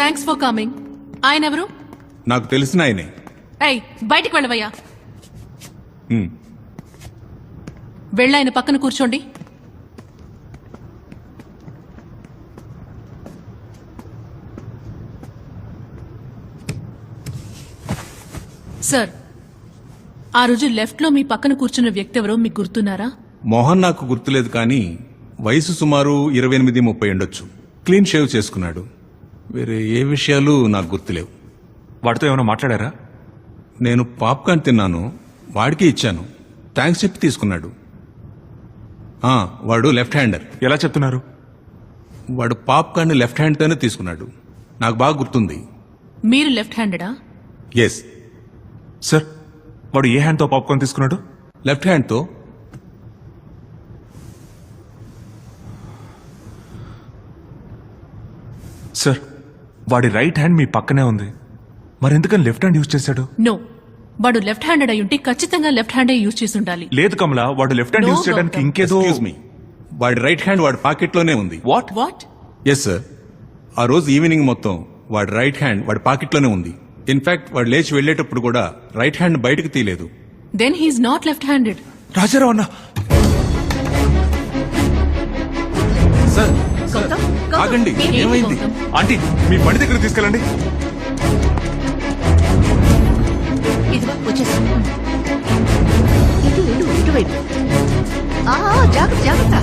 Thanks for coming. ఆయన ఎవరు? నాకు తెలిసిన ఆయనే. ఏయ్, బయటికి వెళ్ళవయ్యా. వెళ్ళ ఆయన పక్కన కూర్చోండి. సార్, ఆ రోజు లెఫ్ట్ లో మీ పక్కన కూర్చున్న వ్యక్తి ఎవరో మీకు గుర్తున్నారా? మోహన్ నాకు గుర్తులేదు, కానీ వయసు సుమారు 28-30 ఉండొచ్చు. క్లీన్ షేవ్ చేసుకున్నాడు. వేరే ఏ విషయాలు నాకు గుర్తులేవు. వాడితో ఏమైనా మాట్లాడారా? నేను పాప్కార్న్ తిన్నాను, వాడికి ఇచ్చాను. థ్యాంక్స్ చెప్పి తీసుకున్నాడు. వాడు లెఫ్ట్ హ్యాండర్. ఎలా చెప్తున్నారు? వాడు పాప్కార్న్ లెఫ్ట్ హ్యాండ్తోనే తీసుకున్నాడు. నాకు బాగా గుర్తుంది. మీరు లెఫ్ట్ హ్యాండెడా? ఎస్ సార్, వాడు ఏ హ్యాండ్తో పాప్కార్న్ తీసుకున్నాడు? లెఫ్ట్ హ్యాండ్తో. సార్, వాడి రైట్ హ్యాండ్ మీ పక్కనే ఉంది, మరెందుకని లెఫ్ట్ హ్యాండ్ యూజ్ చేశాడు? నో, వాడు లెఫ్ట్ హ్యాండెడ్ అయి ఉంటే ఖచ్చితంగా లెఫ్ట్ హ్యాండే యూజ్ చేసి ఉండాలి. లేదు కమలా, వాడు లెఫ్ట్ హ్యాండ్ No, యూజ్ చేయడానికి Gautam. ఇంకేదో. ఎక్స్క్యూజ్ మీ, వాడి రైట్ హ్యాండ్ వాడి పాకెట్లోనే ఉంది. వాట్? వాట్? ఎస్ సార్, ఆ రోజు ఈవినింగ్ మొత్తం వాడి రైట్ హ్యాండ్ వాడి పాకెట్లోనే ఉంది. ఇన్ఫాక్ట్ వాడు లేచి వెళ్లేటప్పుడు కూడా రైట్ హ్యాండ్ బయటకు తీయలేదు. Then he is not left handed. Rajarao అన్న, సార్ గౌతమ్, ఆగండి, ఏంటి ఏమైంది? గౌతమ్? ఆంటీ మీ బండి దగ్గర తీసుకెళ్ళండి. ఇదిగో వచ్చేసి ఇటువైపు. జాగ్రత్త జాగ్రత్త.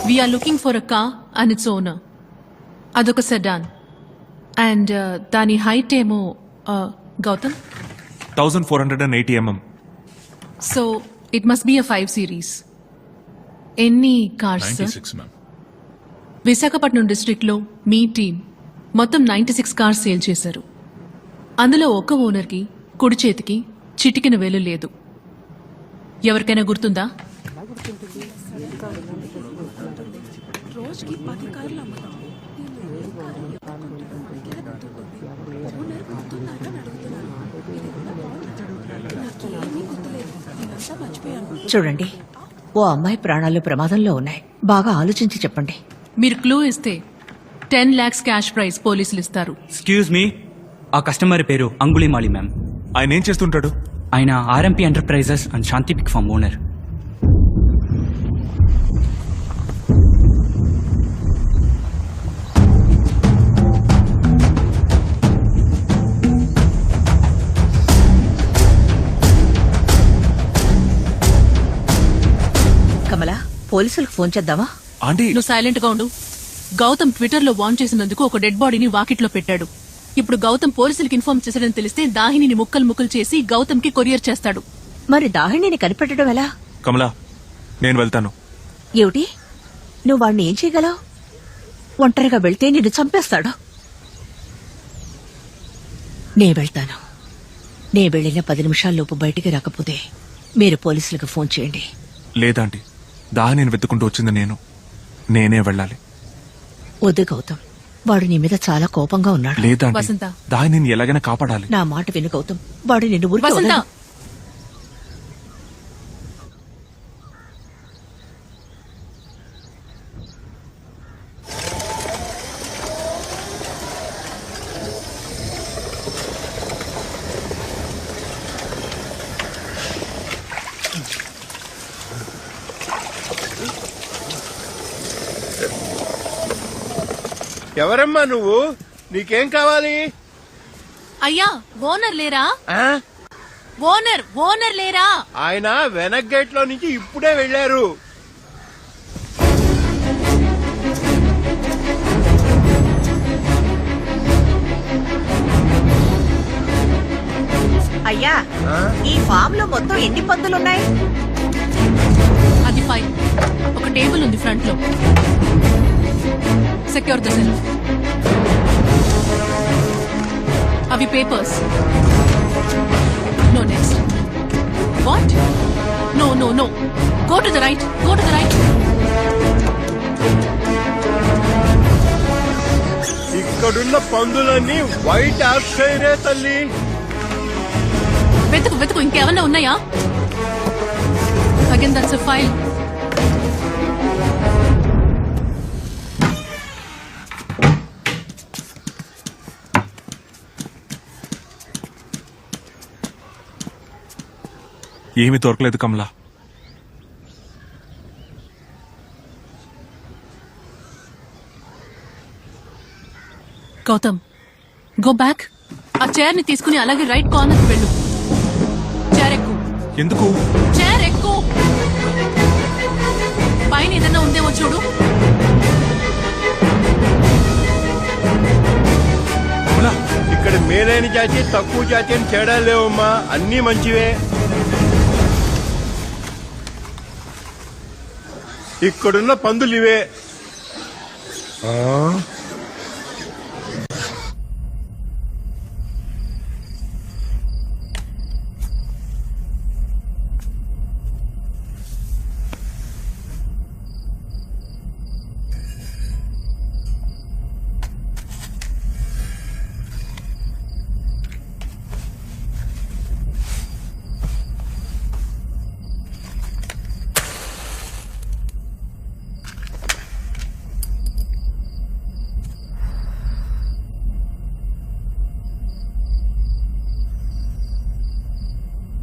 We are looking for a car and its owner. అదొక సెడాన్. అండ్ దాని హైట్ ఏమో Gautam. 1480 mm. So it must be a 5 series. ఎన్ని కార్స్? 96 మ్యామ్. విశాఖపట్నం డిస్ట్రిక్ట్ లో మీ టీం మొత్తం 96 కార్స్ సేల్ చేశారు. అందులో ఒక ఓనర్కి కుడి చేతికి చిటికిన వేలు లేదు. ఎవరికైనా గుర్తుందా? చూడండి, ఓ అమ్మాయి ప్రాణాలు ప్రమాదంలో ఉన్నాయి. బాగా ఆలోచించి చెప్పండి. మీరు క్లూ ఇస్తే 10 lakhs క్యాష్ ప్రైజ్ పోలీసులు ఇస్తారు. ఎక్స్క్యూజ్ మీ, ఆ కస్టమర్ పేరు అంగుళిమాలి మ్యామ్. ఆయన ఏం చేస్తుంటాడు? ఆయన ఆర్ఎంపీ ఎంటర్ప్రైజెస్ అండ్ శాంతిపిక్ ఫార్మ్ ఓనర్. కమలా, పోలీసులకు ఫోన్ చేద్దామా? ఆంటీ, నువ్వు సైలెంట్ గా ఉండు. గౌతమ్ ట్విట్టర్ లో వాన్ చేసినందుకు ఒక డెడ్ బాడీని వాకిట్లో పెట్టాడు. ఇప్పుడు గౌతమ్ పోలీసులకు ఇన్ఫార్మ్ చేశాడని తెలిస్తే దాహిని ముక్కలు ముక్కలు చేసి గౌతమ్ కి కొరియర్ చేస్తాడు. మరి దాహిణిని కనిపెట్టడం ఎలా? కమలా, నేను వెళ్తాను. ఏమిటి, నువ్వు వాడిని ఏం చేయగలవు? ఒంటరిగా వెళ్తే నిన్ను చంపేస్తాడు. నే వెళ్తాను. నే వెళ్ళిన 10 నిమిషాల్లోపు బయటికి రాకపోతే మీరు పోలీసులకు ఫోన్ చేయండి. లేదాంటీ, దానిని వెతుకుంటూ వచ్చింది నేనే వెళ్ళాలి. వద్దు గౌతమ్, వాడు నీ మీద చాలా కోపంగా ఉన్నాడు. లేదాంటీ, వసంత. దానిని ఎలాగైనా కాపాడాలి. నా మాట విను గౌతమ్, వాడు నిన్ను ఊరికి వసంత, వదలడు. ఎవరమ్మా నువ్వు? నీకేం కావాలి? అయ్యా, ఓనర్ లేరా? ఆ? ఓనర్ లేరా? ఆయన వెనక్ గేట్ లో నుంచి ఇప్పుడే వెళ్లారు. అయ్యా, ఈ ఫామ్ లో మొత్తం ఎన్ని పందులున్నాయి? అది 5. ఒక టేబుల్ ఉంది ఫ్రంట్ లో. Secure the cell. అవి papers. No, next. What? No, no, no. Go to the right. Go to the right. ఇక్కడున్న పందులన్నీ వైట్ ఆప్షైరే తల్లి. వెతుకు వెతుకు ఇంకేమన్నా ఉన్నాయా? Again, that's a file. ఏమీ దొరకలేదు కమలా. Gautam, go back. ఆ చైర్ ని తీసుకుని అలాగే రైట్ కార్నర్ కి వెళ్ళు. చైర్ ఎక్కు. ఎందుకు? చైర్ ఎక్కు. పైన ఏదైనా ఉందేమో చూడు. కమలా, ఇక్కడ మేలైన జాతి తక్కువ జాతి అని తేడా లేవమ్మా, అన్నీ మంచివే. ఇక్కడున్న పందులు ఇవే.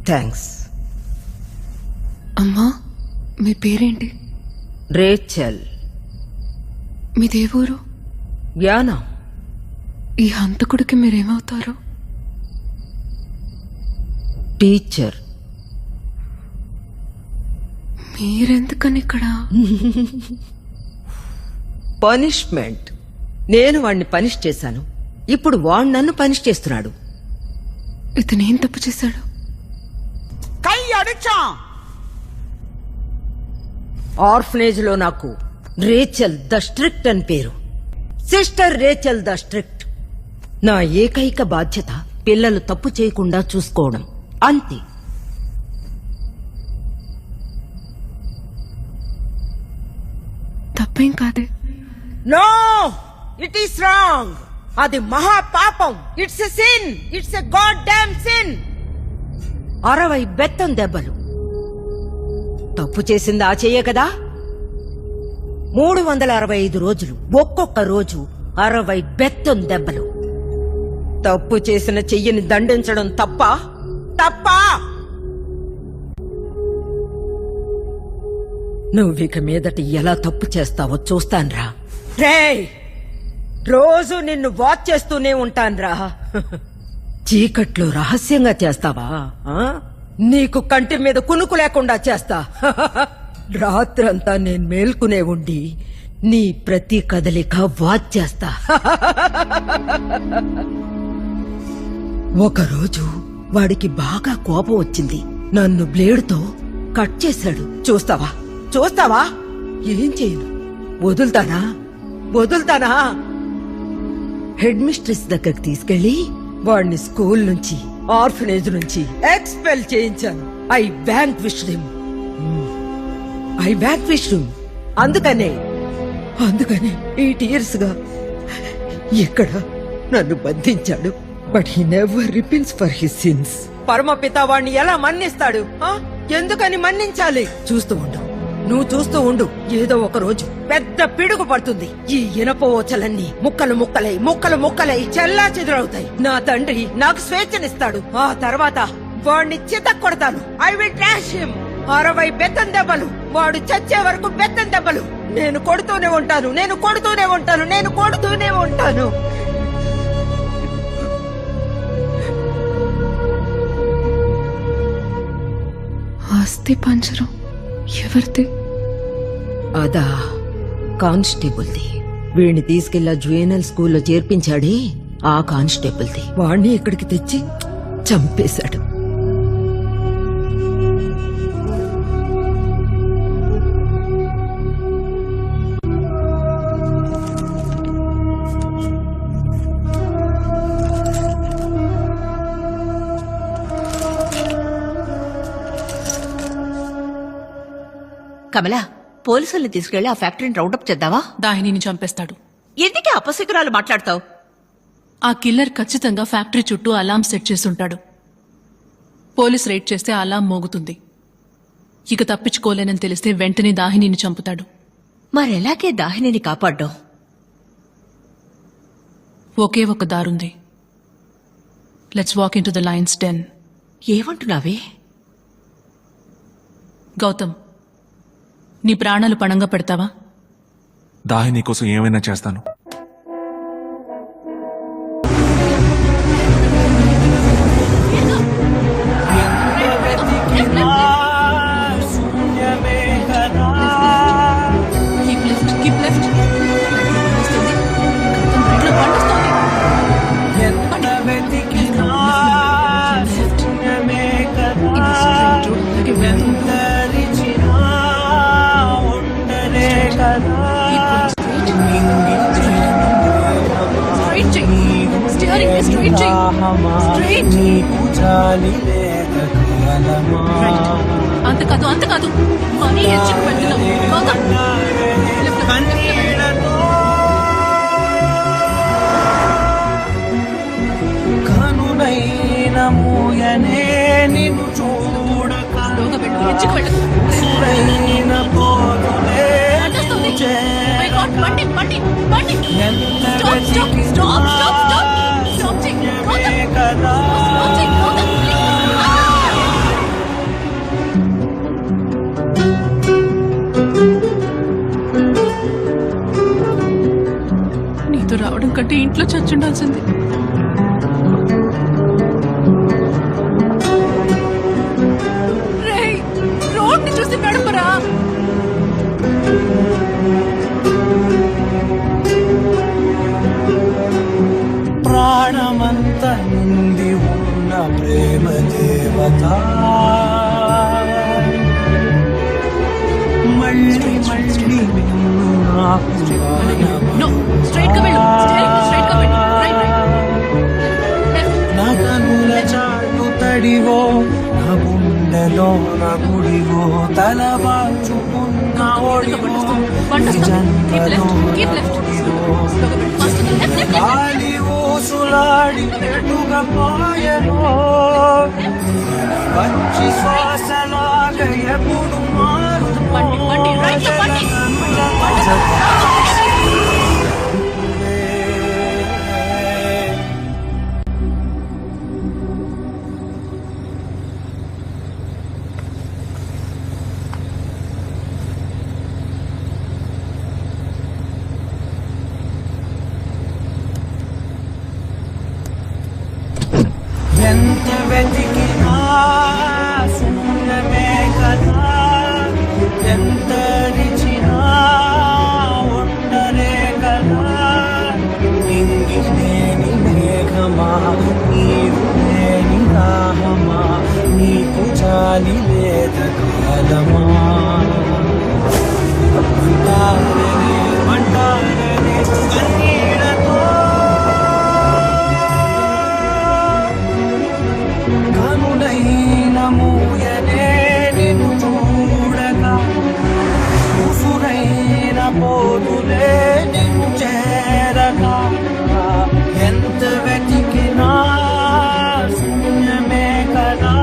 థ్యాంక్స్. అమ్మా, మీ పేరేంటి? రేచల్. మీదే ఊరు? యానా. ఈ హంతకుడికి మీరేమవుతారు? టీచర్. మీరెందుకని ఇక్కడ? పనిష్మెంట్. నేను వాణ్ణి పనిష్ చేశాను, ఇప్పుడు వాడు నన్ను పనిష్ చేస్తున్నాడు. ఇతనేం తప్పు చేశాడు? ఆర్ఫనేజ్ లో నాకు రేచల్ ద స్ట్రిక్ట్ అని పేరు. Sister Rachel the strict. నా ఏకైక బాధ్యత పిల్లలు తప్పు చేయకుండా చూసుకోవడం, అంతే. తప్పేం కాదే. No, it is wrong. అది మహా పాపం. It's a sin. It's a god damn sin. 60 బెత్తం దెబ్బలు. తప్పు చేసింది ఆ చెయ్యే కదా. 365 రోజులు, ఒక్కొక్క రోజు 60 బెత్తం దెబ్బలు. తప్పు చేసిన చెయ్యిని దండించడం తప్ప? తప్పా? నువ్విక మీదట ఎలా తప్పు చేస్తావో చూస్తాన్రా. రేయ్, రోజు నిన్ను వాచ్ చేస్తూనే ఉంటాన్రా. చీకట్లో రహస్యంగా చేస్తావా? నీకు కంటి మీద కునుకు లేకుండా చేస్తా. రాత్రంతా నేను మేల్కునే ఉండి నీ ప్రతి కదలిక వాచ్ చేస్తా. ఒకరోజు వాడికి బాగా కోపం వచ్చింది. నన్ను బ్లేడుతో కట్ చేశాడు. చూస్తావా? చూస్తావా? ఏం చేయను. వదులుతానా? హెడ్ మిస్ట్రెస్ దగ్గరికి తీసుకెళ్లి వాడిని స్కూల్ నుంచి, ఆర్ఫనేజ్ నుంచి ఎక్స్పెల్ చేయించాను. I vanquished him. అందుకనే 8 years గా ఇక్కడ నన్ను బంధించాడు. But he never repents for his sins. పరమపిత వాణ్ణి ఎలా మన్నిస్తాడు? ఎందుకని మన్నించాలి? నువ్వు చూస్తూ ఉండు. ఏదో ఒక రోజు పెద్ద పిడుగు పడుతుంది. ఈ ఇనప ఓచలన్నీ ముక్కలై చెల్లా చెదురవుతాయి. నా తండ్రి నాకు స్వేచ్ఛనిస్తాడు. ఆ తర్వాత వాణ్ణి చితక్కొడతాను. I will thrash him. 60 బెత్తం దెబ్బలు. వాడు చచ్చే వరకు బెత్తం దెబ్బలు. నేను కొడుతూనే ఉంటాను. ఆస్తి పంజరం ఎవరిది? అదా కానిస్టేబుల్ది. వీడిని తీసుకెళ్లా జువెనల్ స్కూల్లో చేర్పించాడే ఆ కానిస్టేబుల్ది. వాణ్ణి ఇక్కడికి తెచ్చి చంపేశాడు. కమలా పోలీసుల్ని తీసుకెళ్లి ఆ ఫ్యాక్టరీని రౌండప్ చేద్దావా? దాహినిని చంపేస్తాడు. ఎందుకే అపశకురాలు మాట్లాడతావు? ఆ కిల్లర్ ఖచ్చితంగా ఫ్యాక్టరీ చుట్టూ అలారం సెట్ చేసుంటాడు. పోలీస్ రైడ్ చేస్తే అలారం మోగుతుంది. ఇక తప్పించుకోలేనని తెలిస్తే వెంటనే దాహినిని చంపుతాడు. మరెలాగే దాహినిని కాపాడ్డం? ఒకే ఒక దారుంది. Let's walk into the lion's den. ఏమంటున్నావే? గౌతమ్, నీ ప్రాణాలు పణంగా పెడతావా? దాహిని కోసం ఏమైనా చేస్తాను. Keep left, keep left. వస్తుంది. గౌతమ్, రైట్లో బండి వస్తోంది. బండి. Left. In the straight road, అలాగే వెళ్తూ. Keep going straight. Straight చెయ్యి. Steering ని straight చెయ్యి. Straight. Right. అంత కాదు మరీ ఎచ్చుకు వెళ్తున్నావు. Gautam. Left, left, left, left. కనునైన మూయనే నిన్ను చూడక స్లోగా వెళ్ళు, ఎచ్చుకు వెళ్ళు. సురైన పోదులే బండి వస్తుంది. My God, బండి. ఎంత Stop చెయ్యి. గౌతమ్. కదా Stop చెయ్యి. గౌతమ్, please. నీతో రావడం కంటే ఇంట్లో చచ్చుండాల్సింది. రేయ్, రోడ్ని చూసి నడుపురా. ప్రాణమంత నుండి ఉన్న ప్రేమ దేవత మళ్ళీ నిన్ను నాకు No, straight గా వెళ్ళు. Straight గా వెళ్ళు. Right. Left. నా కనుల చాటు తడివో నా గుండెలో నా గుడివో తలవాచుకున్న ఒడివో Keep left. First to the left. గాలి ఊసులాడి ఎటుగా పోయనో పచ్చి శ్వాసలాగా ఎప్పుడు బండి. Right లో బండి. ఎంత వెతికినా శూన్యమే కదా ఎంత రిచినా ఒంటరే కదా నింగి లేని మేఘమా నీరు లేని దాహమా నీకు జాలి లేద కాలమా అంటారనే కన్నీడతో కనుడైన మూయనే నిన్ను చూడగా ఉసురైన పోదులే నిన్ను చేరగా ఎంత వెతికినా శూన్యమే కదా